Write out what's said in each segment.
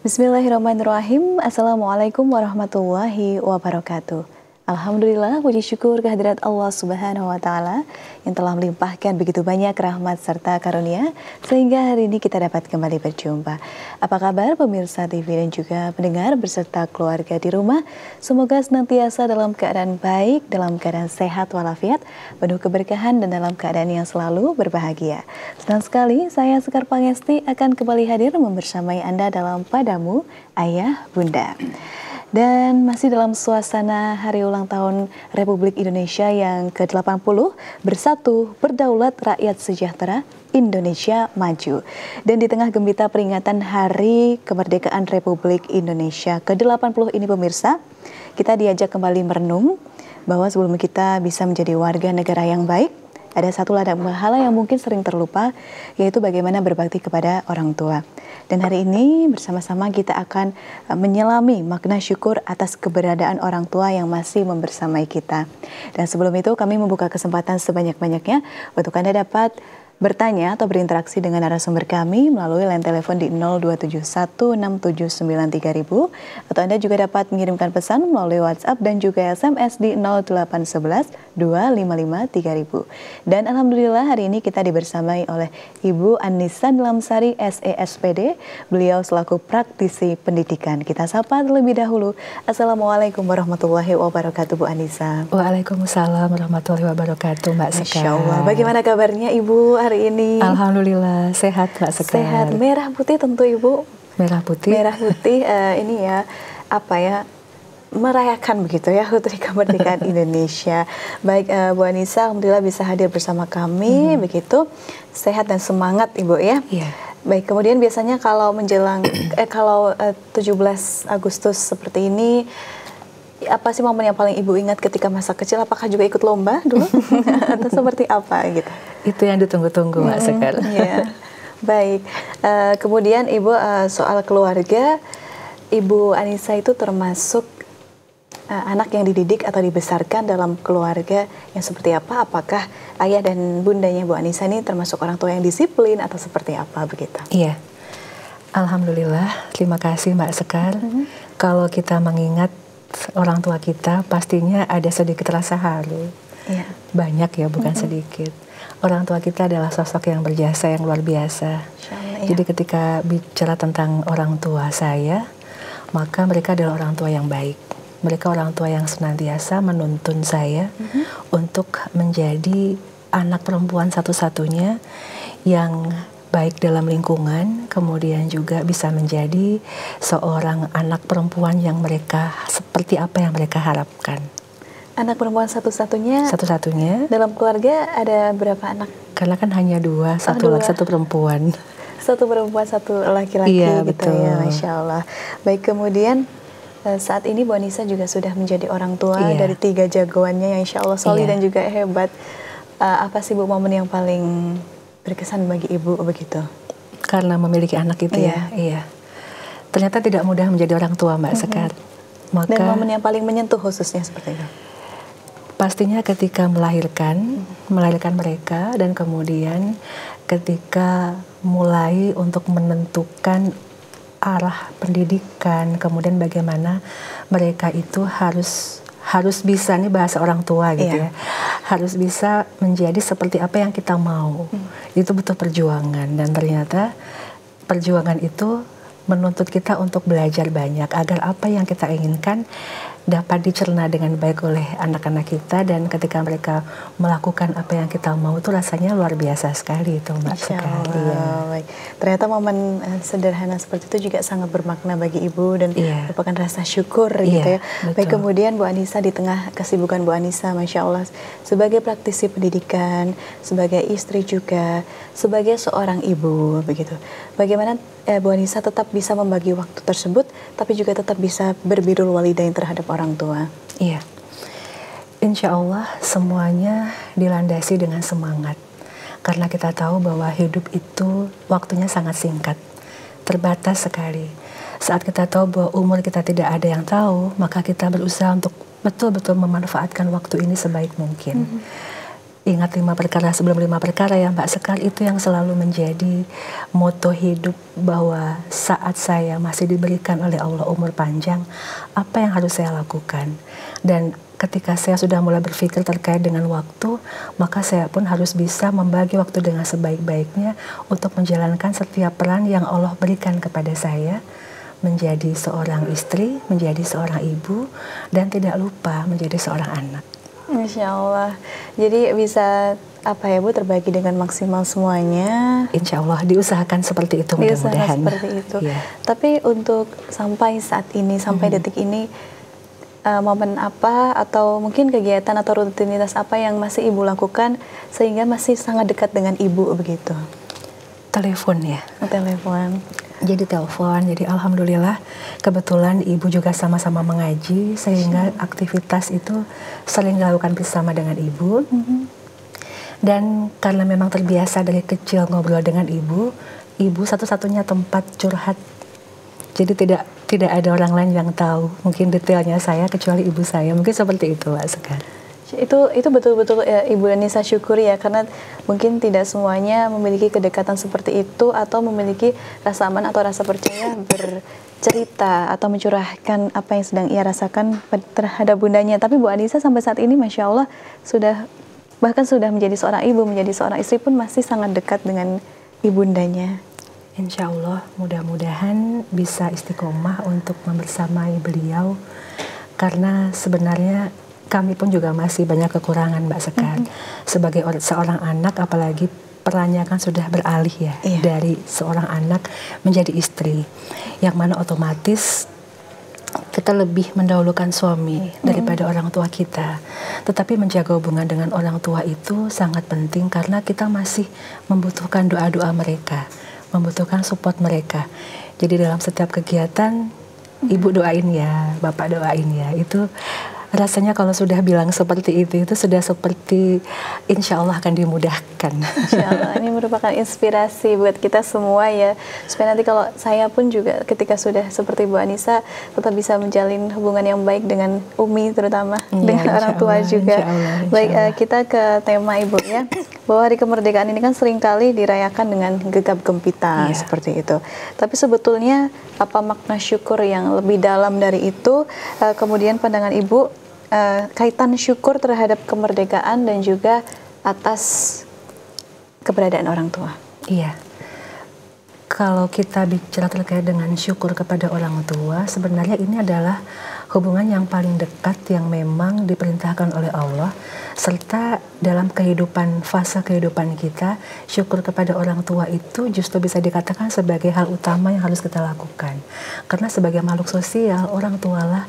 Bismillahirrahmanirrahim. Assalamualaikum warahmatullahi wabarakatuh. Alhamdulillah, puji syukur kehadirat Allah Subhanahu wa Ta'ala yang telah melimpahkan begitu banyak rahmat serta karunia sehingga hari ini kita dapat kembali berjumpa. Apa kabar pemirsa TV dan juga pendengar beserta keluarga di rumah? Semoga senantiasa dalam keadaan baik, dalam keadaan sehat walafiat, penuh keberkahan dan dalam keadaan yang selalu berbahagia. Senang sekali saya Sekar Pangesti akan kembali hadir membersamai Anda dalam Padamu Ayah Bunda. Dan masih dalam suasana hari ulang tahun Republik Indonesia yang ke-80, bersatu, berdaulat, rakyat sejahtera, Indonesia maju. Dan di tengah gembira peringatan Hari Kemerdekaan Republik Indonesia ke-80 ini pemirsa, kita diajak kembali merenung bahwa sebelum kita bisa menjadi warga negara yang baik, ada satu ladang pahala yang mungkin sering terlupa, yaitu bagaimana berbakti kepada orang tua. Dan hari ini bersama-sama kita akan menyelami makna syukur atas keberadaan orang tua yang masih membersamai kita. Dan sebelum itu kami membuka kesempatan sebanyak-banyaknya untuk Anda dapat bertanya atau berinteraksi dengan narasumber kami melalui line telepon di 02716793000 atau Anda juga dapat mengirimkan pesan melalui WhatsApp dan juga SMS di 08112553000. Dan alhamdulillah hari ini kita dibersamai oleh Ibu Anissa Nilamsari SESPD, beliau selaku praktisi pendidikan. Kita sapa terlebih dahulu. Assalamualaikum warahmatullahi wabarakatuh Bu Anissa. Waalaikumsalam warahmatullahi wabarakatuh Mbak Sekar. Masya Allah. Bagaimana kabarnya Ibu hari ini? Alhamdulillah sehat Mbak Sekar. Sehat. Merah putih tentu Ibu. Merah putih. Merah putih ini ya apa ya, merayakan begitu ya Hari Kemerdekaan Indonesia. Baik Bu Anissa, alhamdulillah bisa hadir bersama kami begitu. Sehat dan semangat Ibu ya. Iya. Baik, kemudian biasanya kalau menjelang kalau 17 Agustus seperti ini, apa sih momen yang paling Ibu ingat ketika masa kecil? Apakah juga ikut lomba dulu? Atau seperti apa gitu? Itu yang ditunggu-tunggu Mbak Sekar. Iya. Baik, kemudian Ibu soal keluarga, Ibu Anissa itu termasuk anak yang dididik atau dibesarkan dalam keluarga yang seperti apa? Apakah ayah dan bundanya Bu Anissa ini termasuk orang tua yang disiplin atau seperti apa begitu? Iya. Alhamdulillah, terima kasih Mbak Sekar. Kalau kita mengingat orang tua kita, pastinya ada sedikit rasa haru. Iya. Banyak ya, bukan sedikit. Orang tua kita adalah sosok yang berjasa, yang luar biasa. Iya. Jadi ketika bicara tentang orang tua saya, maka mereka adalah orang tua yang baik. Mereka orang tua yang senantiasa menuntun saya untuk menjadi anak perempuan satu-satunya yang baik dalam lingkungan, kemudian juga bisa menjadi seorang anak perempuan yang mereka seperti apa yang mereka harapkan. Anak perempuan satu-satunya? Satu-satunya. Dalam keluarga ada berapa anak? Karena kan hanya dua, satu laki, satu perempuan. Satu perempuan, satu laki-laki iya, gitu betul. Ya, Masya Allah. Baik, kemudian saat ini Bu Anissa juga sudah menjadi orang tua dari 3 jagoannya yang Insya Allah solid dan juga hebat. Apa sih Bu momen yang paling berkesan bagi Ibu begitu? Karena memiliki anak itu iya. Ternyata tidak mudah menjadi orang tua Mbak Sekar. Maka, dan momen yang paling menyentuh khususnya seperti itu? Pastinya ketika melahirkan mereka, dan kemudian ketika mulai untuk menentukan arah pendidikan, kemudian bagaimana mereka itu harus bisa, nih bahasa orang tua gitu ya, harus bisa menjadi seperti apa yang kita mau. Itu butuh perjuangan, dan ternyata perjuangan itu menuntut kita untuk belajar banyak agar apa yang kita inginkan dapat dicerna dengan baik oleh anak-anak kita, dan ketika mereka melakukan apa yang kita mau itu rasanya luar biasa sekali itu Mbak Sekar. Baik. Ternyata momen sederhana seperti itu juga sangat bermakna bagi Ibu dan merupakan rasa syukur gitu ya. Betul. Baik, kemudian Bu Anissa di tengah kesibukan Bu Anissa, Masya Allah, sebagai praktisi pendidikan, sebagai istri juga, sebagai seorang ibu begitu. Bagaimana Bu Anissa tetap bisa membagi waktu tersebut, tapi juga tetap bisa berbirrul walidain terhadap orang tua? Iya, insya Allah semuanya dilandasi dengan semangat. Karena kita tahu bahwa hidup itu waktunya sangat singkat, terbatas sekali. Saat kita tahu bahwa umur kita tidak ada yang tahu, maka kita berusaha untuk betul-betul memanfaatkan waktu ini sebaik mungkin. ingat 5 perkara sebelum 5 perkara ya Mbak Sekar, itu yang selalu menjadi moto hidup, bahwa saat saya masih diberikan oleh Allah umur panjang, apa yang harus saya lakukan. Dan ketika saya sudah mulai berpikir terkait dengan waktu, maka saya pun harus bisa membagi waktu dengan sebaik-baiknya untuk menjalankan setiap peran yang Allah berikan kepada saya, menjadi seorang istri, menjadi seorang ibu, dan tidak lupa menjadi seorang anak. Masya Allah. Jadi bisa apa ya Bu, terbagi dengan maksimal semuanya. Insya Allah diusahakan seperti itu, mudah-mudahan. Seperti itu. Ya. Tapi untuk sampai saat ini, sampai detik ini, momen apa atau mungkin kegiatan atau rutinitas apa yang masih Ibu lakukan sehingga masih sangat dekat dengan Ibu begitu? Telepon ya. Telepon. Jadi telepon, jadi alhamdulillah kebetulan ibu juga sama-sama mengaji sehingga aktivitas itu sering dilakukan bersama dengan ibu. Dan karena memang terbiasa dari kecil ngobrol dengan ibu satu-satunya tempat curhat. Jadi tidak ada orang lain yang tahu mungkin detailnya saya kecuali ibu saya. Mungkin seperti itu Mbak Sekar. Itu betul-betul ya, Ibu Anissa syukuri ya, karena mungkin tidak semuanya memiliki kedekatan seperti itu atau memiliki rasa aman atau rasa percaya bercerita atau mencurahkan apa yang sedang ia rasakan terhadap bundanya. Tapi Bu Anissa sampai saat ini Masya Allah bahkan sudah menjadi seorang ibu, menjadi seorang istri pun masih sangat dekat dengan ibundanya. Insya Allah mudah-mudahan bisa istiqomah untuk membersamai beliau, karena sebenarnya kami pun juga masih banyak kekurangan Mbak Sekar. Sebagai seorang anak, apalagi perannya kan sudah beralih ya, dari seorang anak menjadi istri, yang mana otomatis kita lebih mendahulukan suami daripada orang tua kita. Tetapi menjaga hubungan dengan orang tua itu sangat penting, karena kita masih membutuhkan doa-doa mereka, membutuhkan support mereka. Jadi dalam setiap kegiatan, ibu doain ya, bapak doain ya, itu rasanya kalau sudah bilang seperti itu sudah seperti insya Allah akan dimudahkan. Insya Allah, ini merupakan inspirasi buat kita semua ya, supaya nanti kalau saya pun juga ketika sudah seperti Bu Anissa tetap bisa menjalin hubungan yang baik dengan Umi terutama, dengan orang tua juga. Baik, kita ke tema Ibu ya, bahwa Hari Kemerdekaan ini kan seringkali dirayakan dengan gegap gempita seperti itu. Tapi sebetulnya apa makna syukur yang lebih dalam dari itu? Kemudian pandangan Ibu kaitan syukur terhadap kemerdekaan dan juga atas keberadaan orang tua. Iya. Kalau kita bicara terkait dengan syukur kepada orang tua, sebenarnya ini adalah hubungan yang paling dekat yang memang diperintahkan oleh Allah, serta dalam fase kehidupan kita, syukur kepada orang tua itu justru bisa dikatakan sebagai hal utama yang harus kita lakukan. Karena sebagai makhluk sosial, orang tualah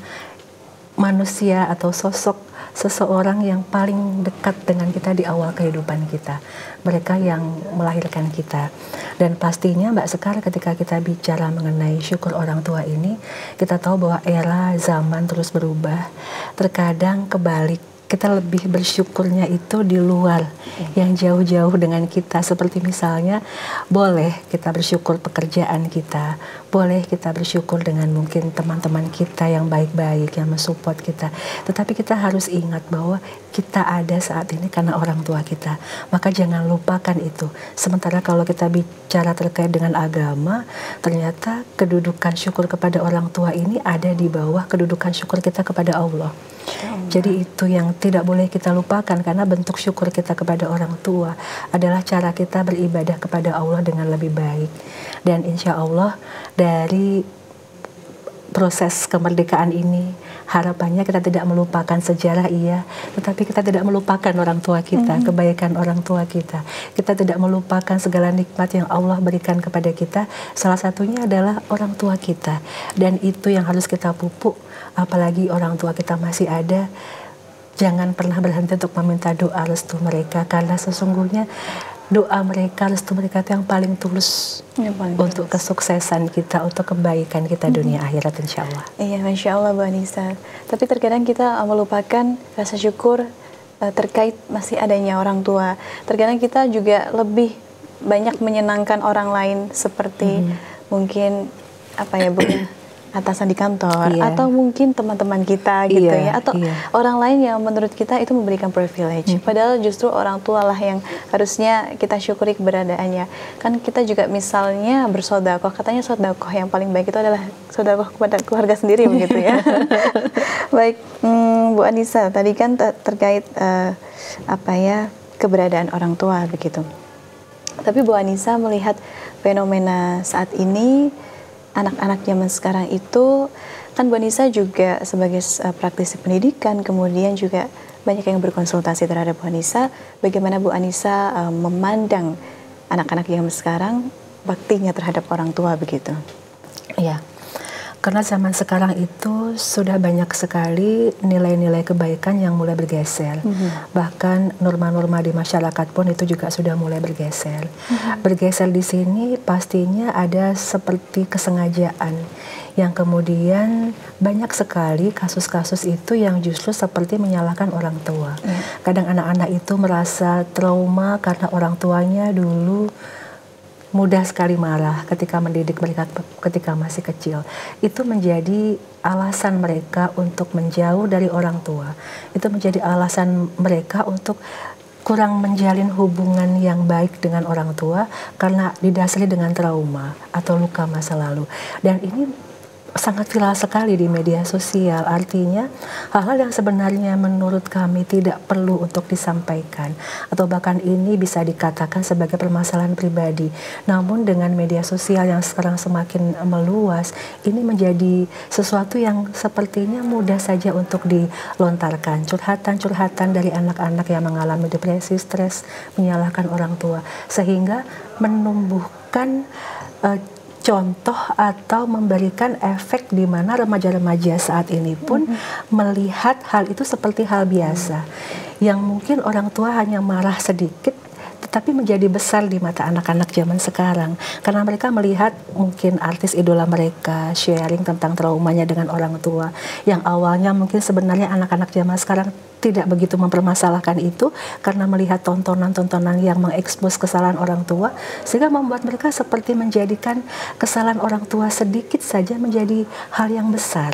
manusia atau sosok seseorang yang paling dekat dengan kita di awal kehidupan kita. Mereka yang melahirkan kita. Dan pastinya Mbak Sekar, ketika kita bicara mengenai syukur orang tua ini, kita tahu bahwa era zaman terus berubah. Terkadang kebalik, kita lebih bersyukurnya itu di luar, yang jauh-jauh dengan kita. Seperti misalnya, boleh kita bersyukur pekerjaan kita, boleh kita bersyukur dengan mungkin teman-teman kita yang baik-baik, yang mensupport kita. Tetapi kita harus ingat bahwa kita ada saat ini karena orang tua kita. Maka jangan lupakan itu. Sementara kalau kita bicara terkait dengan agama, ternyata kedudukan syukur kepada orang tua ini ada di bawah kedudukan syukur kita kepada Allah. Jadi itu yang tidak boleh kita lupakan, karena bentuk syukur kita kepada orang tua adalah cara kita beribadah kepada Allah dengan lebih baik. Dan insya Allah dari proses kemerdekaan ini, harapannya kita tidak melupakan sejarah tetapi kita tidak melupakan orang tua kita, kebaikan orang tua kita. Kita tidak melupakan segala nikmat yang Allah berikan kepada kita. Salah satunya adalah orang tua kita. Dan itu yang harus kita pupuk, apalagi orang tua kita masih ada. Jangan pernah berhenti untuk meminta doa restu mereka, karena sesungguhnya doa mereka, restu mereka itu yang paling tulus untuk kesuksesan kita, untuk kebaikan kita dunia akhirat insya Allah. Iya, Masya Allah Bu Anissa. Tapi terkadang kita melupakan rasa syukur terkait masih adanya orang tua. Terkadang kita juga lebih banyak menyenangkan orang lain, seperti mungkin apa ya Bu, atasan di kantor, Iya. atau mungkin teman-teman kita gitu Iya, ya, atau iya. orang lain yang menurut kita itu memberikan privilege. Padahal justru orang tua lah yang harusnya kita syukuri keberadaannya. Kan kita juga misalnya bersodakoh, katanya sodakoh yang paling baik itu adalah sodakoh kepada keluarga sendiri begitu ya. Baik, Bu Anissa, tadi kan terkait keberadaan orang tua begitu. Tapi Bu Anissa melihat fenomena saat ini, anak-anak zaman sekarang itu, kan Bu Anissa juga sebagai praktisi pendidikan, kemudian juga banyak yang berkonsultasi terhadap Bu Anissa. Bagaimana Bu Anissa memandang anak-anak zaman sekarang, baktinya terhadap orang tua begitu? Iya. Karena zaman sekarang itu sudah banyak sekali nilai-nilai kebaikan yang mulai bergeser. Bahkan norma-norma di masyarakat pun itu juga sudah mulai bergeser. Bergeser di sini pastinya ada seperti kesengajaan yang kemudian banyak sekali kasus-kasus itu yang justru seperti menyalahkan orang tua. Kadang anak-anak itu merasa trauma karena orang tuanya dulu mudah sekali marah ketika mendidik mereka ketika masih kecil. Itu menjadi alasan mereka untuk menjauh dari orang tua. Itu menjadi alasan mereka untuk kurang menjalin hubungan yang baik dengan orang tua karena didasari dengan trauma atau luka masa lalu. Dan ini sangat viral sekali di media sosial. Artinya hal-hal yang sebenarnya menurut kami tidak perlu untuk disampaikan, atau bahkan ini bisa dikatakan sebagai permasalahan pribadi. Namun dengan media sosial yang sekarang semakin meluas, ini menjadi sesuatu yang sepertinya mudah saja untuk dilontarkan. Curhatan-curhatan dari anak-anak yang mengalami depresi, stres, menyalahkan orang tua, sehingga menumbuhkan contoh atau memberikan efek di mana remaja-remaja saat ini pun melihat hal itu seperti hal biasa, yang mungkin orang tua hanya marah sedikit tetapi menjadi besar di mata anak-anak zaman sekarang karena mereka melihat mungkin artis idola mereka sharing tentang traumanya dengan orang tua, yang awalnya mungkin sebenarnya anak-anak zaman sekarang tidak begitu mempermasalahkan itu karena melihat tontonan-tontonan yang mengekspos kesalahan orang tua, sehingga membuat mereka seperti menjadikan kesalahan orang tua sedikit saja menjadi hal yang besar,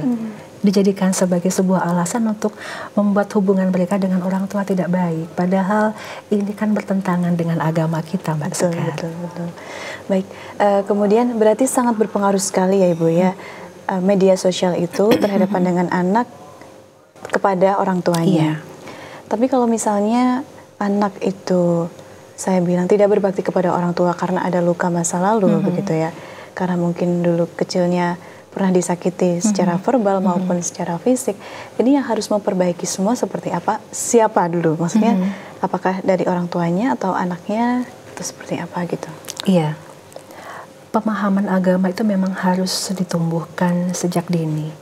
dijadikan sebagai sebuah alasan untuk membuat hubungan mereka dengan orang tua tidak baik. Padahal ini kan bertentangan dengan agama kita, Mbak Sekar. Betul. Baik, kemudian berarti sangat berpengaruh sekali ya Ibu ya, media sosial itu terhadap pandangan anak kepada orang tuanya. Tapi kalau misalnya anak itu, saya bilang tidak berbakti kepada orang tua karena ada luka masa lalu begitu ya, karena mungkin dulu kecilnya pernah disakiti secara verbal maupun secara fisik. Ini yang harus memperbaiki semua seperti apa? Siapa dulu? Maksudnya apakah dari orang tuanya atau anaknya, atau seperti apa gitu? Iya. Pemahaman agama itu memang harus ditumbuhkan sejak dini.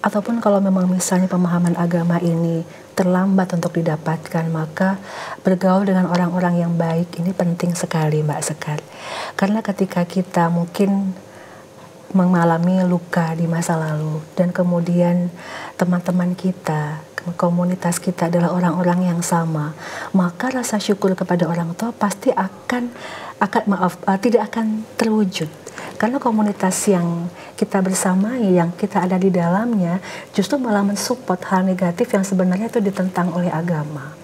Ataupun kalau memang misalnya pemahaman agama ini terlambat untuk didapatkan, maka bergaul dengan orang-orang yang baik ini penting sekali, Mbak Sekar. Karena ketika kita mungkin mengalami luka di masa lalu dan kemudian teman-teman kita, komunitas kita adalah orang-orang yang sama, maka rasa syukur kepada orang tua pasti tidak akan terwujud. Karena komunitas yang kita bersamai, yang kita ada di dalamnya, justru malah mensupport hal negatif yang sebenarnya itu ditentang oleh agama.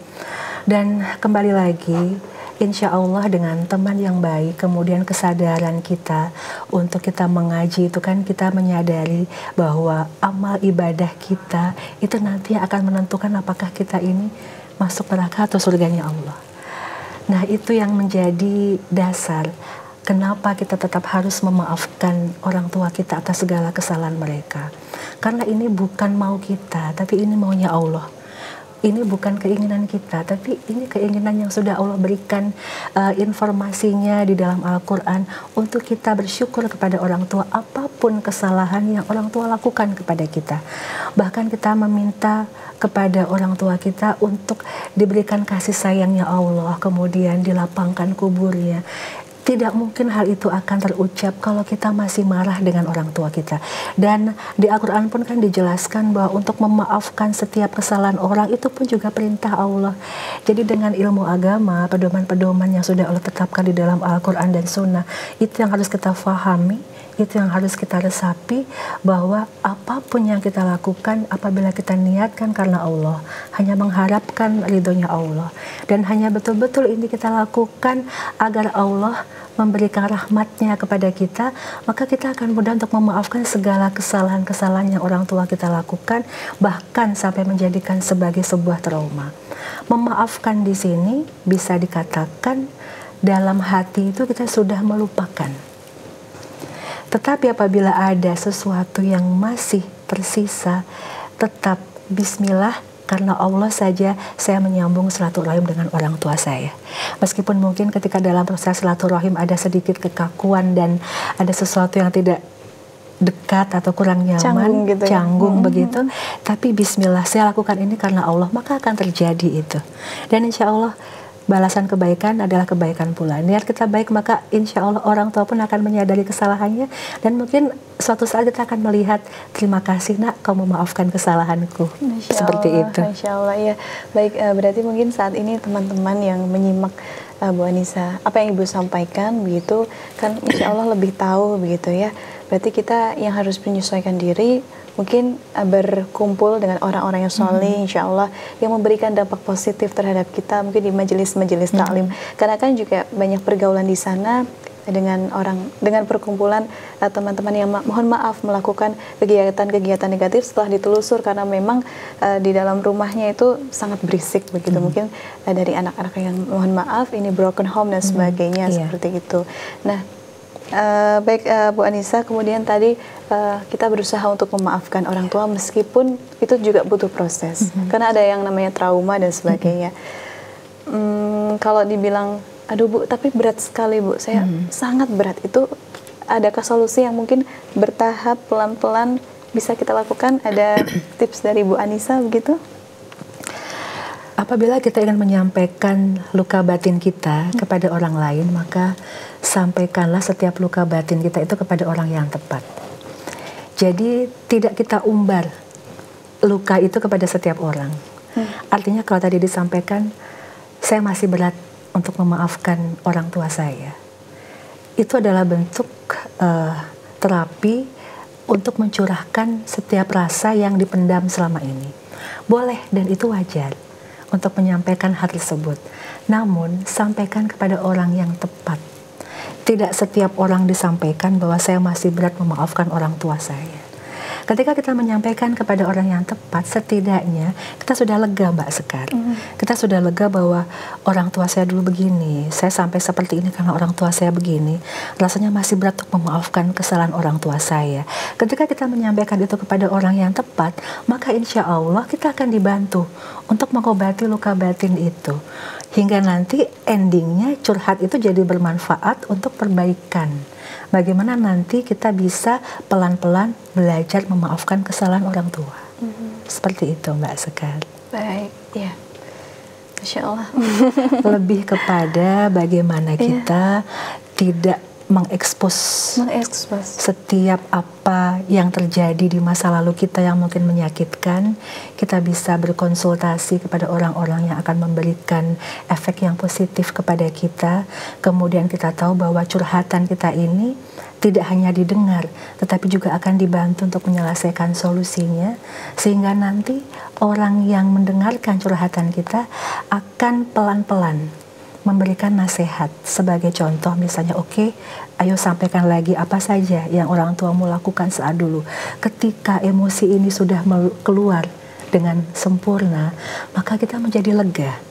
Dan kembali lagi, insya Allah dengan teman yang baik, kemudian kesadaran kita untuk kita mengaji itu kan kita menyadari bahwa amal ibadah kita itu nanti akan menentukan apakah kita ini masuk neraka atau surganya Allah. Nah, itu yang menjadi dasar kenapa kita tetap harus memaafkan orang tua kita atas segala kesalahan mereka. Karena ini bukan mau kita, tapi ini maunya Allah. Ini bukan keinginan kita, tapi ini keinginan yang sudah Allah berikan informasinya di dalam Al-Quran untuk kita bersyukur kepada orang tua apapun kesalahan yang orang tua lakukan kepada kita. Bahkan kita meminta kepada orang tua kita untuk diberikan kasih sayangnya Allah, kemudian dilapangkan kuburnya. tidak mungkin hal itu akan terucap kalau kita masih marah dengan orang tua kita. Dan di Al-Quran pun kan dijelaskan bahwa untuk memaafkan setiap kesalahan orang itu pun juga perintah Allah. Jadi dengan ilmu agama, pedoman-pedoman yang sudah Allah tetapkan di dalam Al-Quran dan Sunnah, itu yang harus kita fahami, itu yang harus kita resapi, bahwa apapun yang kita lakukan apabila kita niatkan karena Allah, hanya mengharapkan ridhonya Allah, dan hanya betul-betul ini kita lakukan agar Allah memberikan rahmatnya kepada kita, maka kita akan mudah untuk memaafkan segala kesalahan-kesalahan yang orang tua kita lakukan, bahkan sampai menjadikan sebagai sebuah trauma. Memaafkan di sini bisa dikatakan dalam hati itu kita sudah melupakan. Tetapi apabila ada sesuatu yang masih tersisa, tetap bismillah, karena Allah saja saya menyambung silaturahim dengan orang tua saya. Meskipun mungkin ketika dalam proses silaturahim ada sedikit kekakuan dan ada sesuatu yang tidak dekat atau kurang nyaman, canggung begitu, tapi bismillah, saya lakukan ini karena Allah, maka akan terjadi itu. Dan insya Allah balasan kebaikan adalah kebaikan pula. Niat kita baik, maka insya Allah orang tua pun akan menyadari kesalahannya, dan mungkin suatu saat kita akan melihat, terima kasih nak, kau memaafkan kesalahanku. Seperti itu. Masya Allah, ya. Baik, berarti mungkin saat ini teman-teman yang menyimak Bu Anissa, apa yang Ibu sampaikan begitu, kan insya Allah lebih tahu begitu ya. Berarti kita yang harus menyesuaikan diri, mungkin berkumpul dengan orang-orang yang soleh, insya Allah, yang memberikan dampak positif terhadap kita, mungkin di majelis-majelis taklim. Karena kan juga banyak pergaulan di sana dengan perkumpulan teman-teman yang mohon maaf melakukan kegiatan-kegiatan negatif setelah ditelusur, karena memang di dalam rumahnya itu sangat berisik begitu. Mungkin dari anak-anak yang mohon maaf ini broken home dan sebagainya, seperti itu. Nah, baik Bu Anissa, kemudian tadi kita berusaha untuk memaafkan orang tua meskipun itu juga butuh proses, karena ada yang namanya trauma dan sebagainya. Kalau dibilang, aduh Bu, tapi berat sekali Bu, saya sangat berat, itu adakah solusi yang mungkin bertahap, pelan-pelan bisa kita lakukan? Ada tips dari Bu Anissa begitu? Apabila kita ingin menyampaikan luka batin kita kepada orang lain, maka sampaikanlah setiap luka batin kita itu kepada orang yang tepat. Jadi tidak kita umbar luka itu kepada setiap orang. Artinya kalau tadi disampaikan, saya masih berat untuk memaafkan orang tua saya, itu adalah bentuk terapi untuk mencurahkan setiap rasa yang dipendam selama ini. Boleh, dan itu wajar untuk menyampaikan hal tersebut. Namun, sampaikan kepada orang yang tepat. Tidak setiap orang disampaikan bahwa saya masih berat memaafkan orang tua saya. Ketika kita menyampaikan kepada orang yang tepat, setidaknya kita sudah lega, Mbak Sekar. Kita sudah lega bahwa orang tua saya dulu begini, saya sampai seperti ini karena orang tua saya begini. Rasanya masih berat untuk memaafkan kesalahan orang tua saya. Ketika kita menyampaikan itu kepada orang yang tepat, maka insya Allah kita akan dibantu untuk mengobati luka batin itu. Hingga nanti endingnya curhat itu jadi bermanfaat untuk perbaikan. Bagaimana nanti kita bisa pelan-pelan belajar memaafkan kesalahan orang tua. Seperti itu Mbak Sekar. Baik, ya. Masya Allah. Lebih kepada bagaimana kita tidak mengekspos setiap apa yang terjadi di masa lalu kita yang mungkin menyakitkan. Kita bisa berkonsultasi kepada orang-orang yang akan memberikan efek yang positif kepada kita. Kemudian kita tahu bahwa curhatan kita ini tidak hanya didengar, tetapi juga akan dibantu untuk menyelesaikan solusinya, sehingga nanti orang yang mendengarkan curhatan kita akan pelan-pelan memberikan nasihat. Sebagai contoh misalnya, oke, ayo sampaikan lagi apa saja yang orang tuamu lakukan saat dulu. Ketika emosi ini sudah keluar dengan sempurna, maka kita menjadi lega.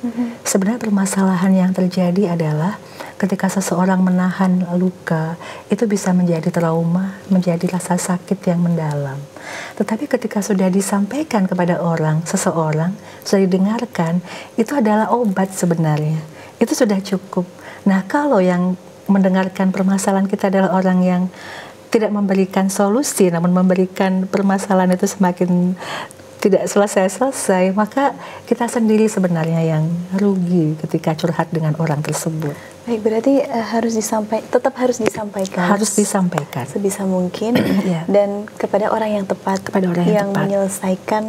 Sebenarnya permasalahan yang terjadi adalah ketika seseorang menahan luka, itu bisa menjadi trauma, menjadi rasa sakit yang mendalam. Tetapi ketika sudah disampaikan kepada seseorang, sudah didengarkan, itu adalah obat sebenarnya. Itu sudah cukup. Nah, kalau yang mendengarkan permasalahan kita adalah orang yang tidak memberikan solusi, namun memberikan permasalahan itu semakin tidak selesai-selesai, maka kita sendiri sebenarnya yang rugi ketika curhat dengan orang tersebut. Baik, berarti tetap harus disampaikan. Harus disampaikan Sebisa mungkin Iya. dan kepada orang yang tepat, Kepada orang yang tepat. menyelesaikan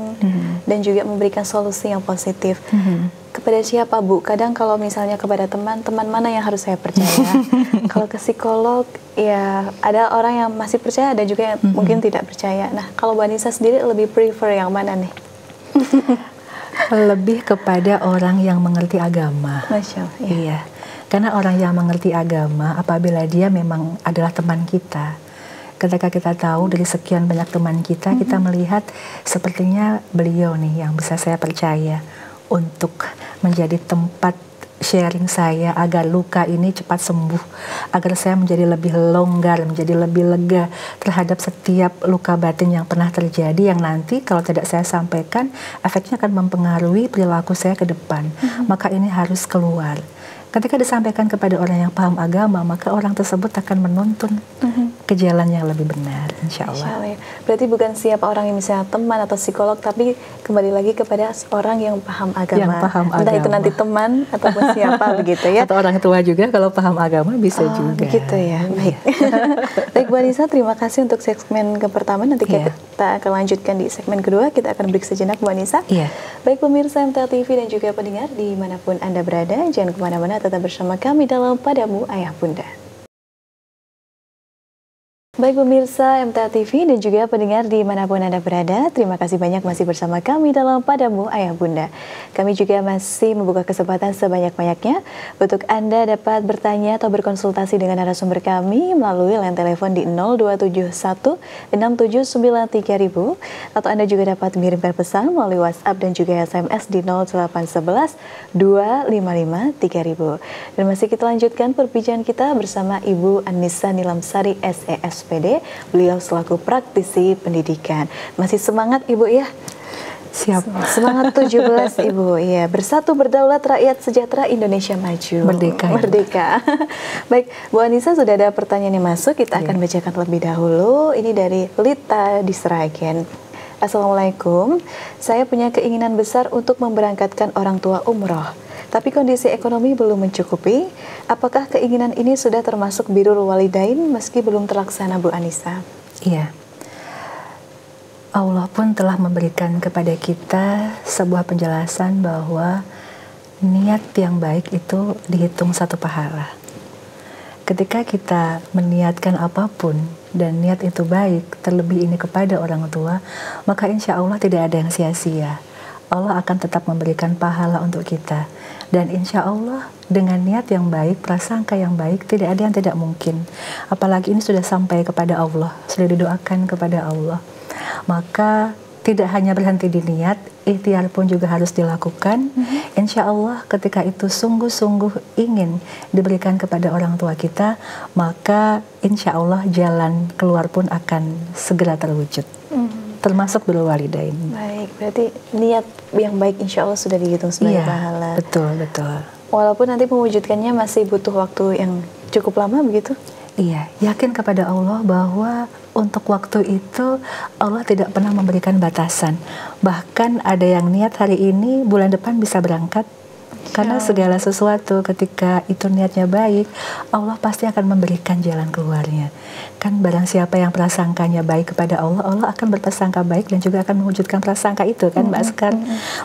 dan juga memberikan solusi yang positif. Kepada siapa, Bu? Kadang kalau misalnya kepada teman mana yang harus saya percaya? Kalau ke psikolog, ya ada orang yang masih percaya, ada juga yang mungkin tidak percaya. Nah, kalau Bu Anissa sendiri lebih prefer yang mana nih? Lebih kepada orang yang mengerti agama. Masya Allah. Ya. Iya. Karena orang yang mengerti agama, apabila dia memang adalah teman kita, ketika kita tahu dari sekian banyak teman kita, kita melihat sepertinya beliau nih yang bisa saya percaya untuk menjadi tempat sharing saya agar luka ini cepat sembuh, agar saya menjadi lebih longgar, menjadi lebih lega terhadap setiap luka batin yang pernah terjadi, yang nanti kalau tidak saya sampaikan efeknya akan mempengaruhi perilaku saya ke depan. Maka ini harus keluar. Ketika disampaikan kepada orang yang paham agama, maka orang tersebut akan menuntun ke jalan yang lebih benar, insya Allah. Ya. Berarti bukan siapa orang yang misalnya teman atau psikolog, tapi kembali lagi kepada orang yang paham agama. Yang paham Entah agama. itu nanti teman ataupun siapa begitu ya. Atau orang tua juga kalau paham agama bisa juga. Begitu ya, baik. Baik Bu Anissa, terima kasih untuk segmen ke pertama. Nanti kita akan lanjutkan di segmen kedua. Kita akan break sejenak Bu Anissa. Iya. Baik pemirsa MTA TV dan juga pendengar dimanapun Anda berada, jangan kemana-mana, tetap bersama kami dalam Padamu Ayah Bunda. Baik pemirsa MTA TV dan juga pendengar dimanapun Anda berada, terima kasih banyak masih bersama kami dalam Padamu Ayah Bunda. Kami juga masih membuka kesempatan sebanyak-banyaknya untuk Anda dapat bertanya atau berkonsultasi dengan narasumber kami melalui line telepon di 0271 6793000, atau Anda juga dapat mengirimkan pesan melalui WhatsApp dan juga SMS di 0811 255 3000. Dan masih kita lanjutkan perbincangan kita bersama Ibu Anissa Nilamsari SES SPD, beliau selaku praktisi pendidikan. Masih semangat Ibu ya? Siap. Semangat 17 Ibu. Iya, bersatu berdaulat, rakyat sejahtera, Indonesia maju. Merdeka. Merdeka. Baik, Bu Anissa, sudah ada pertanyaan yang masuk, kita akan bacakan terlebih dahulu. Ini dari Lita di Sragen. Assalamualaikum, saya punya keinginan besar untuk memberangkatkan orang tua umroh, tapi kondisi ekonomi belum mencukupi. Apakah keinginan ini sudah termasuk birrul walidain meski belum terlaksana, Bu Anissa? Iya. Allah pun telah memberikan kepada kita sebuah penjelasan bahwa niat yang baik itu dihitung satu pahala. Ketika kita meniatkan apapun dan niat itu baik, terlebih ini kepada orang tua, maka insya Allah tidak ada yang sia-sia. Allah akan tetap memberikan pahala untuk kita. Dan insya Allah dengan niat yang baik, prasangka yang baik, tidak ada yang tidak mungkin. Apalagi ini sudah sampai kepada Allah, sudah didoakan kepada Allah. Maka tidak hanya berhenti di niat, ikhtiar pun juga harus dilakukan. Insya Allah ketika itu sungguh-sungguh ingin diberikan kepada orang tua kita, maka insya Allah jalan keluar pun akan segera terwujud. Termasuk birrul walidain. Baik, berarti niat yang baik insya Allah sudah dihitung sebagai pahala. Betul, betul. Walaupun nanti mewujudkannya masih butuh waktu yang cukup lama begitu? Iya, yakin kepada Allah bahwa untuk waktu itu Allah tidak pernah memberikan batasan. Bahkan ada yang niat hari ini, bulan depan bisa berangkat. Karena segala sesuatu ketika itu niatnya baik, Allah pasti akan memberikan jalan keluarnya. Kan barang siapa yang prasangkanya baik kepada Allah, Allah akan berprasangka baik dan juga akan mewujudkan prasangka itu kan Mbak Sekar.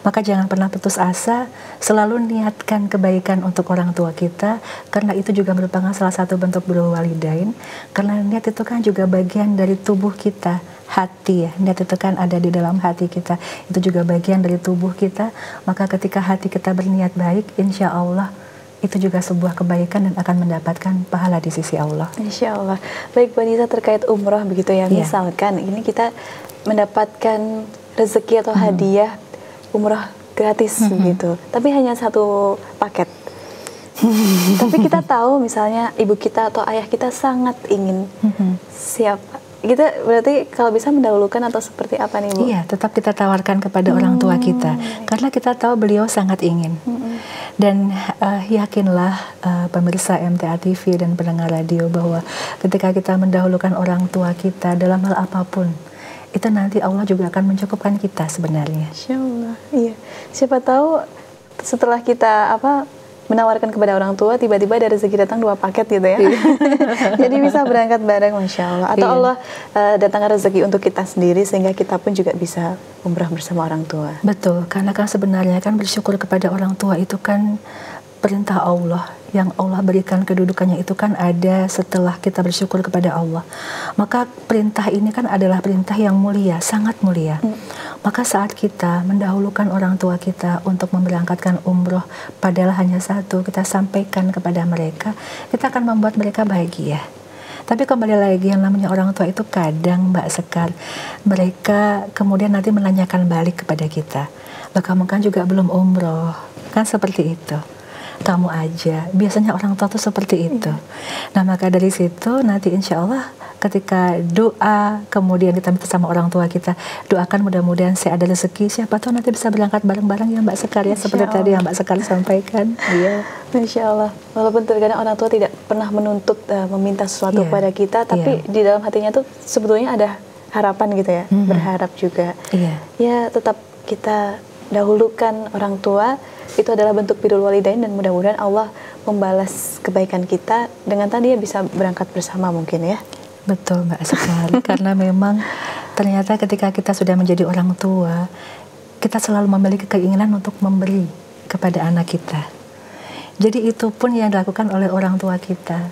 Maka jangan pernah putus asa, selalu niatkan kebaikan untuk orang tua kita, karena itu juga merupakan salah satu bentuk birrul walidain. Karena niat itu kan juga bagian dari tubuh kita, hati ya, niat itu kan ada di dalam hati kita, itu juga bagian dari tubuh kita. Maka ketika hati kita berniat baik, insya Allah itu juga sebuah kebaikan dan akan mendapatkan pahala di sisi Allah. Insya Allah. Baik Bu Anissa, terkait umroh begitu ya, misalkan ini kita mendapatkan rezeki atau hadiah umroh gratis begitu, tapi hanya satu paket. Tapi kita tahu misalnya ibu kita atau ayah kita sangat ingin siap. Kita berarti kalau bisa mendahulukan atau seperti apa nih Bu? Iya, tetap kita tawarkan kepada orang tua kita, karena kita tahu beliau sangat ingin. Dan yakinlah pemirsa MTA TV dan pendengar radio bahwa ketika kita mendahulukan orang tua kita dalam hal apapun, itu nanti Allah juga akan mencukupkan kita sebenarnya. Insya Allah, iya. Siapa tahu setelah kita menawarkan kepada orang tua, tiba-tiba ada rezeki datang 2 paket gitu ya. Jadi bisa berangkat bareng, Masya Allah. Atau Allah datangkan rezeki untuk kita sendiri sehingga kita pun juga bisa umrah bersama orang tua. Betul, karena kan sebenarnya kan bersyukur kepada orang tua itu kan perintah Allah, yang Allah berikan kedudukannya itu kan ada setelah kita bersyukur kepada Allah. Maka perintah ini kan adalah perintah yang mulia, sangat mulia. Maka saat kita mendahulukan orang tua kita untuk memberangkatkan umroh, padahal hanya satu, kita sampaikan kepada mereka, kita akan membuat mereka bahagia. Tapi kembali lagi, yang namanya orang tua itu kadang Mbak Sekar, mereka kemudian nanti menanyakan balik kepada kita, "Loh, kamu kan juga belum umroh," kan seperti itu. Kamu aja, biasanya orang tua tuh seperti itu. Nah, maka dari situ nanti insya Allah ketika doa, kemudian kita minta sama orang tua kita, doakan mudah-mudahan saya ada rezeki, siapa tahu nanti bisa berangkat bareng-bareng ya Mbak Sekar ya, seperti tadi yang Mbak Sekar sampaikan. Iya. Masya Allah, walaupun terkadang orang tua tidak pernah menuntut meminta sesuatu pada kita, tapi di dalam hatinya tuh sebetulnya ada harapan gitu ya, berharap juga. Ya tetap kita dahulukan orang tua, itu adalah bentuk birrul walidain, dan mudah-mudahan Allah membalas kebaikan kita dengan tadi ya bisa berangkat bersama mungkin ya. Betul Mbak Sekar, karena memang ternyata ketika kita sudah menjadi orang tua, kita selalu memiliki keinginan untuk memberi kepada anak kita. Jadi itu pun yang dilakukan oleh orang tua kita.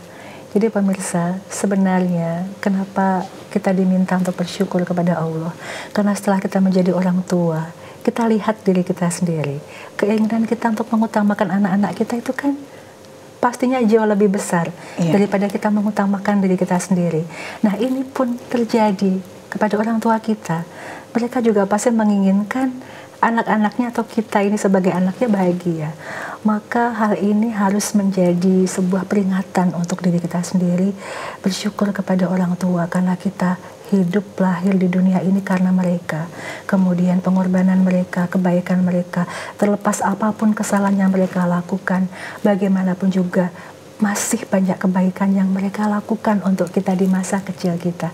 Jadi pemirsa, sebenarnya kenapa kita diminta untuk bersyukur kepada Allah? Karena setelah kita menjadi orang tua, kita lihat diri kita sendiri. Keinginan kita untuk mengutamakan anak-anak kita itu kan pastinya jauh lebih besar daripada kita mengutamakan diri kita sendiri. Nah, ini pun terjadi kepada orang tua kita. Mereka juga pasti menginginkan anak-anaknya atau kita ini sebagai anaknya bahagia. Maka hal ini harus menjadi sebuah peringatan untuk diri kita sendiri, bersyukur kepada orang tua karena kita hidup lahir di dunia ini karena mereka. Kemudian pengorbanan mereka, kebaikan mereka, terlepas apapun kesalahan yang mereka lakukan, bagaimanapun juga masih banyak kebaikan yang mereka lakukan untuk kita di masa kecil kita.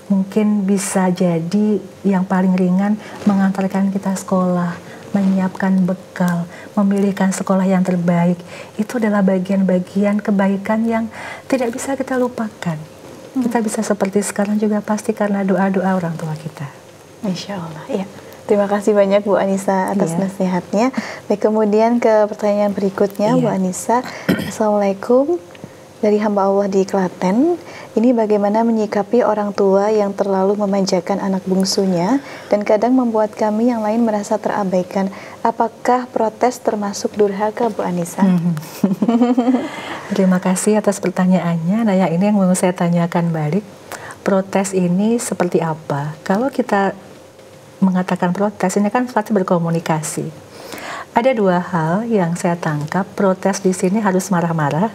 Mungkin bisa jadi yang paling ringan mengantarkan kita sekolah, menyiapkan bekal, memilihkan sekolah yang terbaik. Itu adalah bagian-bagian kebaikan yang tidak bisa kita lupakan. Kita bisa seperti sekarang juga pasti karena doa-doa orang tua kita. Insya Allah, ya. Terima kasih banyak Bu Anissa atas nasihatnya. Baik, kemudian ke pertanyaan berikutnya, Bu Anissa. Assalamualaikum, dari hamba Allah di Klaten. Ini bagaimana menyikapi orang tua yang terlalu memanjakan anak bungsunya dan kadang membuat kami yang lain merasa terabaikan. Apakah protes termasuk durhaka, Bu Anissa? Terima kasih atas pertanyaannya. Nah, yang ini yang mau saya tanyakan balik. Protes ini seperti apa? Kalau kita mengatakan protes, ini kan pasti berkomunikasi. Ada 2 hal yang saya tangkap, protes di sini harus marah-marah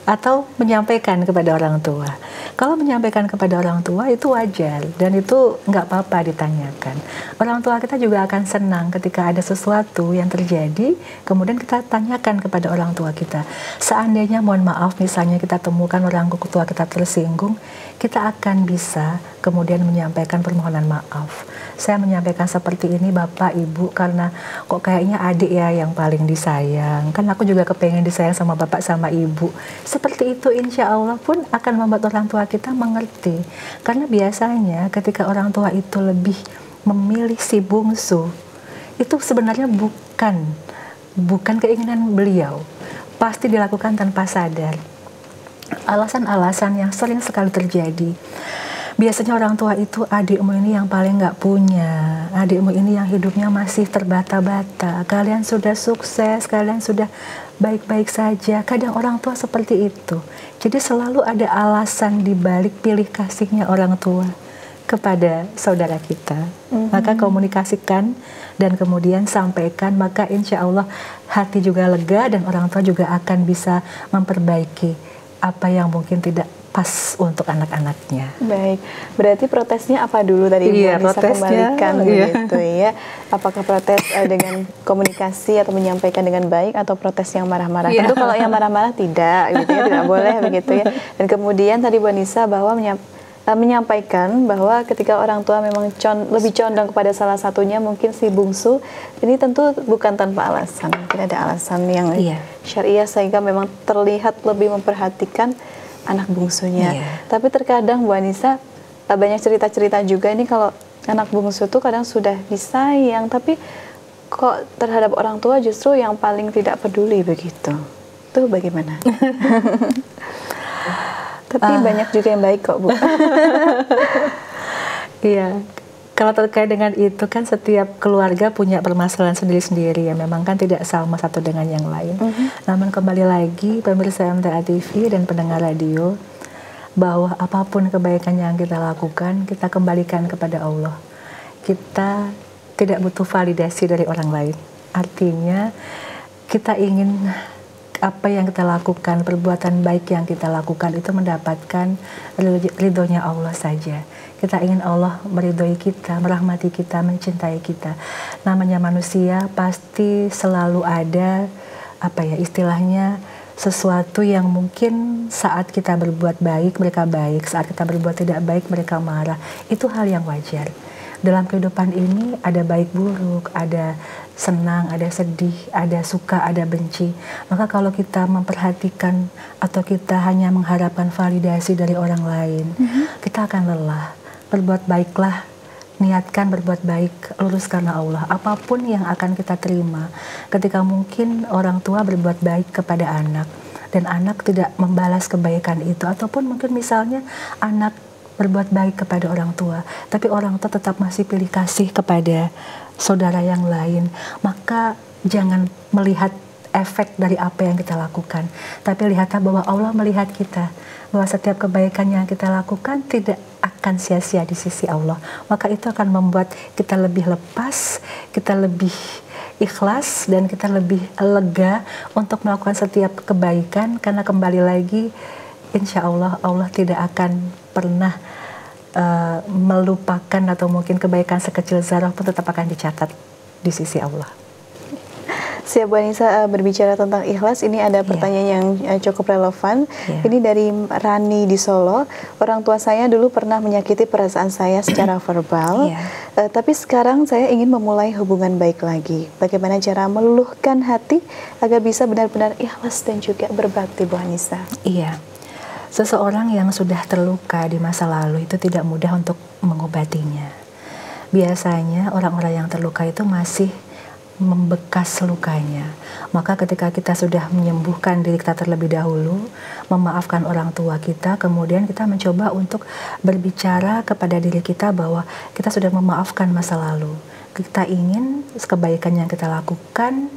atau menyampaikan kepada orang tua. Kalau menyampaikan kepada orang tua itu wajar dan itu nggak apa-apa ditanyakan. Orang tua kita juga akan senang ketika ada sesuatu yang terjadi, kemudian kita tanyakan kepada orang tua kita. Seandainya mohon maaf misalnya kita temukan orang tua kita tersinggung, kita akan bisa kemudian menyampaikan permohonan maaf. Saya menyampaikan seperti ini Bapak, Ibu, karena kok kayaknya adik ya yang paling disayang. Kan aku juga kepengen disayang sama Bapak sama Ibu. Seperti itu insya Allah pun akan membuat orang tua kita mengerti. Karena biasanya ketika orang tua itu lebih memilih si bungsu, itu sebenarnya bukan keinginan beliau. Pasti dilakukan tanpa sadar. Alasan-alasan yang sering sekali terjadi. Biasanya orang tua itu, adikmu ini yang paling nggak punya, adikmu ini yang hidupnya masih terbata-bata, kalian sudah sukses, kalian sudah baik-baik saja. Kadang orang tua seperti itu. Jadi selalu ada alasan di balik pilih kasihnya orang tua kepada saudara kita. Maka komunikasikan dan kemudian sampaikan, maka insya Allah hati juga lega dan orang tua juga akan bisa memperbaiki apa yang mungkin tidak pas untuk anak-anaknya. Baik, berarti protesnya apa dulu tadi Ibu Anissa kembalikan begitu ya? Apakah protes dengan komunikasi atau menyampaikan dengan baik atau protes yang marah-marah? Tentu kalau yang marah-marah tidak, gitu ya, tidak boleh begitu ya. Dan kemudian tadi Bu Anissa bahwa menyampaikan bahwa ketika orang tua memang lebih condong kepada salah satunya, mungkin si bungsu, ini tentu bukan tanpa alasan, mungkin ada alasan yang syariah sehingga memang terlihat lebih memperhatikan anak bungsunya. Tapi terkadang Bu Anissa, banyak cerita-cerita juga ini kalau anak bungsu tuh kadang sudah disayang, tapi kok terhadap orang tua justru yang paling tidak peduli begitu. Itu bagaimana? Tapi banyak juga yang baik kok, Bu. Iya, kalau terkait dengan itu kan setiap keluarga punya permasalahan sendiri-sendiri ya. Memang kan tidak sama satu dengan yang lain. Namun kembali lagi pemirsa MTA TV dan pendengar radio, bahwa apapun kebaikan yang kita lakukan, kita kembalikan kepada Allah. Kita tidak butuh validasi dari orang lain. Artinya kita ingin apa yang kita lakukan, perbuatan baik yang kita lakukan itu mendapatkan ridhonya Allah saja. Kita ingin Allah meridhoi kita, merahmati kita, mencintai kita. Namanya manusia pasti selalu ada istilahnya sesuatu yang mungkin saat kita berbuat baik mereka baik, saat kita berbuat tidak baik mereka marah. Itu hal yang wajar. Dalam kehidupan ini ada baik buruk, ada senang, ada sedih, ada suka, ada benci. Maka kalau kita memperhatikan atau kita hanya mengharapkan validasi dari orang lain, kita akan lelah. Berbuat baiklah, niatkan berbuat baik, lurus karena Allah. Apapun yang akan kita terima ketika mungkin orang tua berbuat baik kepada anak dan anak tidak membalas kebaikan itu, ataupun mungkin misalnya anak berbuat baik kepada orang tua, tapi orang tua tetap masih pilih kasih kepada saudara yang lain, maka jangan melihat efek dari apa yang kita lakukan, tapi lihatlah bahwa Allah melihat kita, bahwa setiap kebaikan yang kita lakukan tidak akan sia-sia di sisi Allah. Maka itu akan membuat kita lebih lepas, kita lebih ikhlas, dan kita lebih lega untuk melakukan setiap kebaikan, karena kembali lagi insya Allah, Allah tidak akan pernah melupakan, atau mungkin kebaikan sekecil zarah pun tetap akan dicatat di sisi Allah. Siap Bu Anissa, berbicara tentang ikhlas, ini ada pertanyaan yang cukup relevan. Ini dari Rani di Solo. Orang tua saya dulu pernah menyakiti perasaan saya secara verbal, tapi sekarang saya ingin memulai hubungan baik lagi. Bagaimana cara meluluhkan hati agar bisa benar-benar ikhlas dan juga berbakti, Bu Anissa? Seseorang yang sudah terluka di masa lalu itu tidak mudah untuk mengobatinya. Biasanya orang-orang yang terluka itu masih membekas lukanya. Maka ketika kita sudah menyembuhkan diri kita terlebih dahulu, memaafkan orang tua kita, kemudian kita mencoba untuk berbicara kepada diri kita bahwa kita sudah memaafkan masa lalu. Kita ingin kebaikan yang kita lakukan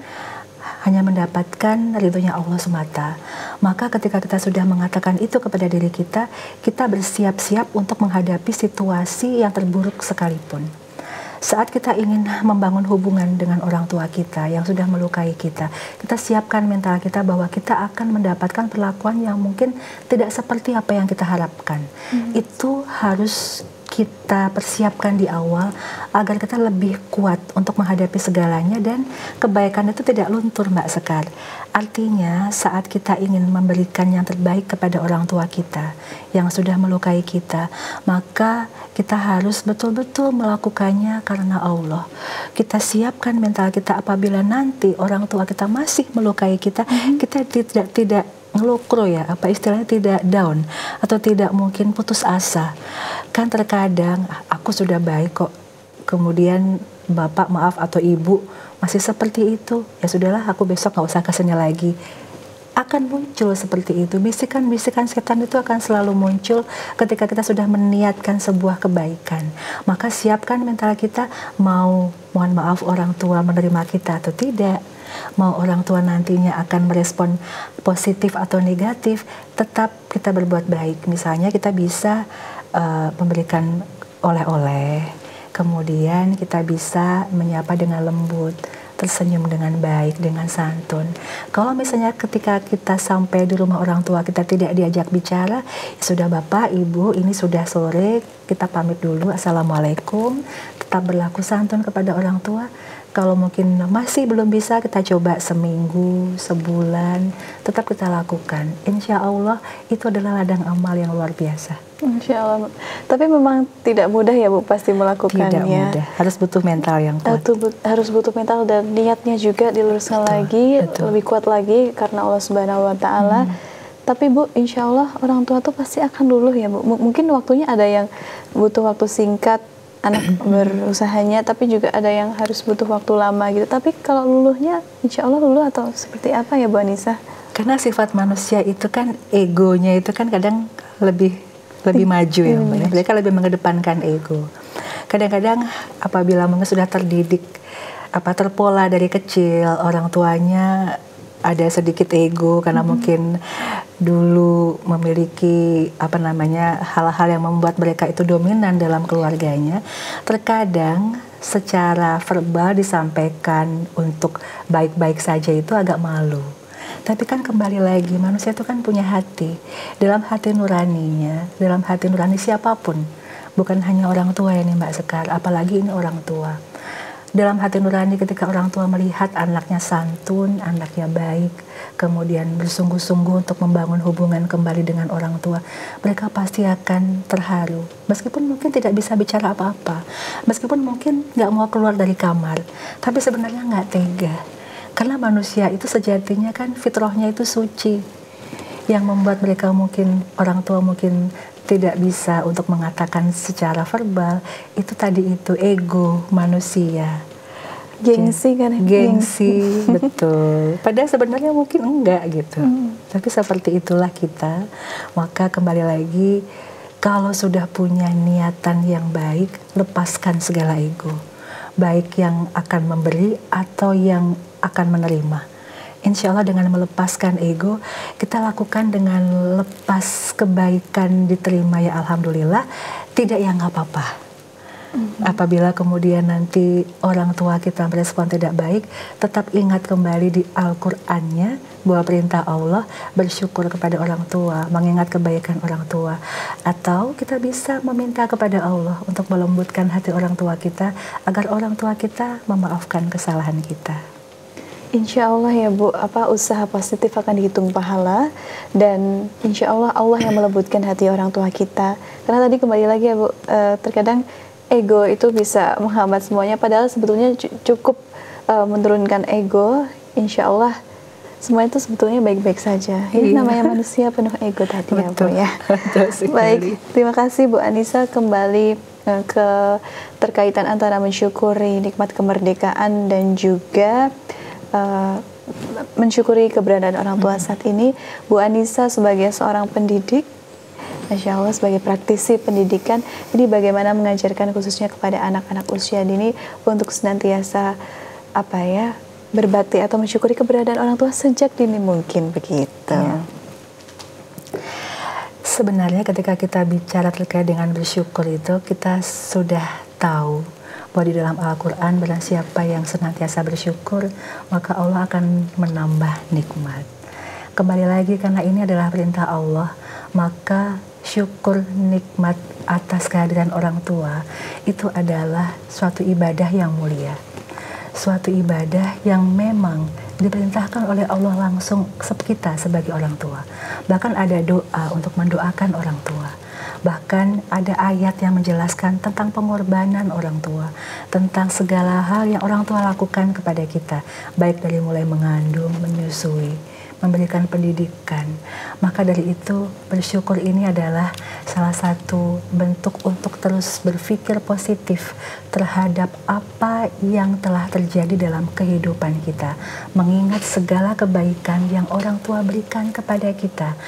hanya mendapatkan ridhonya Allah semata. Maka ketika kita sudah mengatakan itu kepada diri kita, kita bersiap-siap untuk menghadapi situasi yang terburuk sekalipun. Saat kita ingin membangun hubungan dengan orang tua kita yang sudah melukai kita, kita siapkan mental kita bahwa kita akan mendapatkan perlakuan yang mungkin tidak seperti apa yang kita harapkan. Itu harus kita persiapkan di awal agar kita lebih kuat untuk menghadapi segalanya, dan kebaikan itu tidak luntur, Mbak Sekar. Artinya saat kita ingin memberikan yang terbaik kepada orang tua kita yang sudah melukai kita, maka kita harus betul-betul melakukannya karena Allah. Kita siapkan mental kita apabila nanti orang tua kita masih melukai kita, kita tidak ngelukro ya, apa istilahnya, tidak down atau tidak mungkin putus asa. Kan terkadang aku sudah baik kok, kemudian bapak maaf atau ibu masih seperti itu, ya sudahlah aku besok nggak usah kesini lagi. Akan muncul seperti itu, bisikan-bisikan setan itu akan selalu muncul ketika kita sudah meniatkan sebuah kebaikan. Maka siapkan mental kita, mau mohon maaf orang tua menerima kita atau tidak, mau orang tua nantinya akan merespon positif atau negatif, tetap kita berbuat baik. Misalnya kita bisa memberikan oleh-oleh, kemudian kita bisa menyapa dengan lembut, tersenyum dengan baik, dengan santun. Kalau misalnya ketika kita sampai di rumah orang tua kita tidak diajak bicara, ya sudah Bapak, Ibu, ini sudah sore, kita pamit dulu, Assalamualaikum. Tetap berlaku santun kepada orang tua. Kalau mungkin masih belum bisa, kita coba seminggu, sebulan, tetap kita lakukan. Insya Allah itu adalah ladang amal yang luar biasa. Insya Allah. Tapi memang tidak mudah ya Bu pasti melakukannya. Tidak mudah, harus butuh mental yang kuat. Harus butuh mental dan niatnya juga diluruskan lagi, lebih kuat lagi karena Allah Subhanahu Wa Taala. Tapi Bu, insya Allah orang tua tuh pasti akan luluh ya Bu. Mungkin waktunya ada yang butuh waktu singkat, anak berusahanya, tapi juga ada yang harus butuh waktu lama gitu. Tapi kalau luluhnya, insya Allah luluh atau seperti apa ya Bu Anissa? Karena sifat manusia itu kan, egonya itu kan kadang lebih maju ya, mereka lebih mengedepankan ego. Kadang-kadang apabila mungkin sudah terdidik, terpola dari kecil, orang tuanya ada sedikit ego karena mungkin dulu memiliki hal-hal yang membuat mereka itu dominan dalam keluarganya. Terkadang secara verbal disampaikan untuk baik-baik saja itu agak malu. Tapi kan kembali lagi, manusia itu kan punya hati. Dalam hati nuraninya, dalam hati nurani siapapun, bukan hanya orang tua ya nih Mbak Sekar, apalagi ini orang tua. Dalam hati nurani ketika orang tua melihat anaknya santun, anaknya baik, kemudian bersungguh-sungguh untuk membangun hubungan kembali dengan orang tua, mereka pasti akan terharu. Meskipun mungkin tidak bisa bicara apa-apa, meskipun mungkin nggak mau keluar dari kamar, tapi sebenarnya nggak tega. Karena manusia itu sejatinya kan fitrahnya itu suci. Yang membuat mereka mungkin, orang tua mungkin tidak bisa untuk mengatakan secara verbal, itu tadi itu ego manusia. Gengsi kan? Gengsi, betul. Padahal sebenarnya mungkin enggak gitu. Tapi seperti itulah kita. Maka kembali lagi, kalau sudah punya niatan yang baik, lepaskan segala ego. Baik yang akan memberi atau yang akan menerima. Insya Allah dengan melepaskan ego, kita lakukan dengan lepas kebaikan diterima ya Alhamdulillah, tidak ya nggak apa-apa. Apabila kemudian nanti orang tua kita merespon tidak baik, tetap ingat kembali di Al-Qur'annya bahwa perintah Allah bersyukur kepada orang tua, mengingat kebaikan orang tua. Atau kita bisa meminta kepada Allah untuk melembutkan hati orang tua kita agar orang tua kita memaafkan kesalahan kita. Insya Allah ya Bu, usaha positif akan dihitung pahala dan insya Allah Allah yang melembutkan hati orang tua kita. Karena tadi kembali lagi ya Bu, terkadang ego itu bisa menghambat semuanya. Padahal sebetulnya cukup menurunkan ego, insya Allah semuanya itu sebetulnya baik-baik saja. Ini namanya manusia penuh ego tadi ya Bu ya. Baik, terima kasih Bu Anissa. Kembali ke terkaitan antara mensyukuri nikmat kemerdekaan dan juga mensyukuri keberadaan orang tua saat ini. Bu Anissa sebagai seorang pendidik, Masya Allah, sebagai praktisi pendidikan, ini bagaimana mengajarkan khususnya kepada anak-anak usia dini untuk senantiasa berbakti atau mensyukuri keberadaan orang tua sejak dini mungkin begitu. Ya. Sebenarnya ketika kita bicara terkait dengan bersyukur itu, kita sudah tahu bahwa di dalam Al-Quran barang siapa yang senantiasa bersyukur, maka Allah akan menambah nikmat. Kembali lagi, karena ini adalah perintah Allah, maka syukur nikmat atas kehadiran orang tua itu adalah suatu ibadah yang mulia, suatu ibadah yang memang diperintahkan oleh Allah langsung kita sebagai orang tua. Bahkan ada doa untuk mendoakan orang tua. Bahkan ada ayat yang menjelaskan tentang pengorbanan orang tua, tentang segala hal yang orang tua lakukan kepada kita, baik dari mulai mengandung, menyusui, memberikan pendidikan. Maka dari itu bersyukur ini adalah salah satu bentuk untuk terus berpikir positif terhadap apa yang telah terjadi dalam kehidupan kita, mengingat segala kebaikan yang orang tua berikan kepada kita,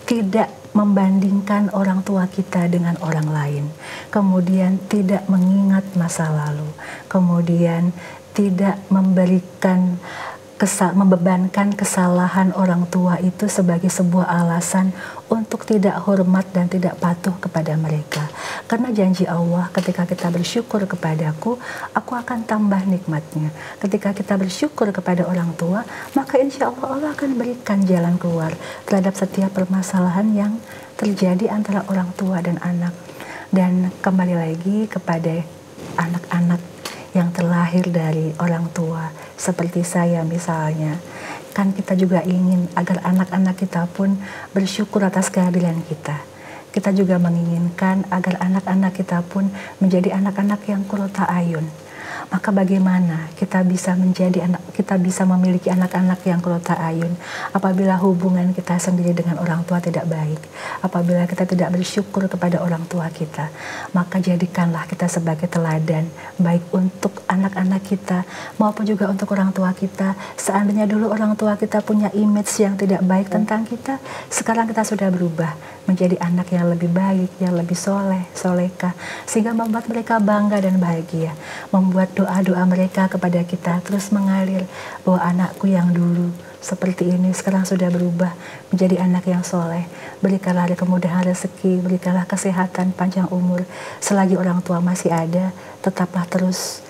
tidak membandingkan orang tua kita dengan orang lain, kemudian tidak mengingat masa lalu, kemudian tidak membebankan kesalahan orang tua itu sebagai sebuah alasan untuk tidak hormat dan tidak patuh kepada mereka. Karena janji Allah, ketika kita bersyukur kepadaku, aku akan tambah nikmatnya. Ketika kita bersyukur kepada orang tua, maka insya Allah Allah akan berikan jalan keluar terhadap setiap permasalahan yang terjadi antara orang tua dan anak. Dan kembali lagi kepada anak-anak yang telah lahir dari orang tua, seperti saya misalnya. Kan kita juga ingin agar anak-anak kita pun bersyukur atas kehadiran kita. Kita juga menginginkan agar anak-anak kita pun menjadi anak-anak yang qurrata ayun. Maka bagaimana kita bisa memiliki anak-anak yang qurrata ayun apabila hubungan kita sendiri dengan orang tua tidak baik, apabila kita tidak bersyukur kepada orang tua kita. Maka jadikanlah kita sebagai teladan baik untuk anak-anak kita maupun juga untuk orang tua kita. Seandainya dulu orang tua kita punya image yang tidak baik tentang kita, sekarang kita sudah berubah menjadi anak yang lebih baik, yang lebih soleh, soleka, sehingga membuat mereka bangga dan bahagia, membuat doa-doa mereka kepada kita terus mengalir, bahwa anakku yang dulu seperti ini sekarang sudah berubah menjadi anak yang soleh. Berikanlah kemudahan rezeki, berikanlah kesehatan, panjang umur. Selagi orang tua masih ada, tetaplah terus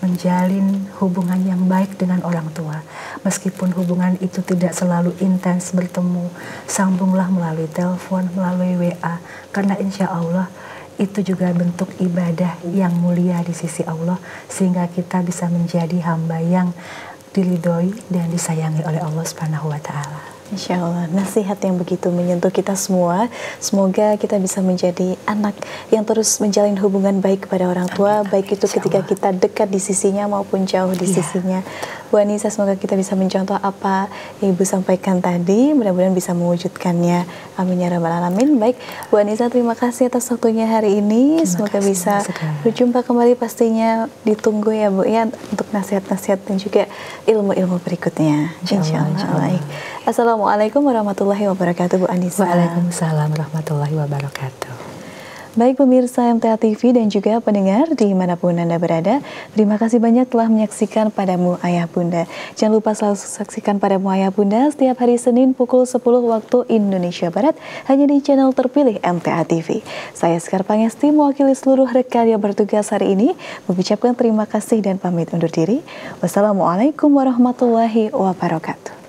menjalin hubungan yang baik dengan orang tua. Meskipun hubungan itu tidak selalu intens bertemu, sambunglah melalui telepon, melalui WA, karena insya Allah itu juga bentuk ibadah yang mulia di sisi Allah, sehingga kita bisa menjadi hamba yang diridhoi dan disayangi oleh Allah Subhanahu wa Ta'ala. Insya Allah, nasihat yang begitu menyentuh kita semua. Semoga kita bisa menjadi anak yang terus menjalin hubungan baik kepada orang tua, baik itu ketika kita dekat di sisinya maupun jauh di sisinya. Bu Anissa, semoga kita bisa mencontoh apa yang Ibu sampaikan tadi, mudah-mudahan bisa mewujudkannya. Amin ya rabbal alamin. Baik, Bu Anissa, terima kasih atas waktunya hari ini. Semoga bisa berjumpa kembali, pastinya ditunggu ya Bu ya, untuk nasihat-nasihat dan juga ilmu-ilmu berikutnya. Insya Allah. Baik. Assalamualaikum warahmatullahi wabarakatuh, Bu Anissa. Waalaikumsalam warahmatullahi wabarakatuh. Baik pemirsa MTA TV dan juga pendengar dimanapun Anda berada, terima kasih banyak telah menyaksikan Padamu Ayah Bunda. Jangan lupa selalu saksikan Padamu Ayah Bunda setiap hari Senin pukul 10 waktu Indonesia Barat, hanya di channel terpilih MTA TV. Saya Sekar Pangesti, mewakili seluruh rekan yang bertugas hari ini, mengucapkan terima kasih dan pamit undur diri. Wassalamualaikum warahmatullahi wabarakatuh.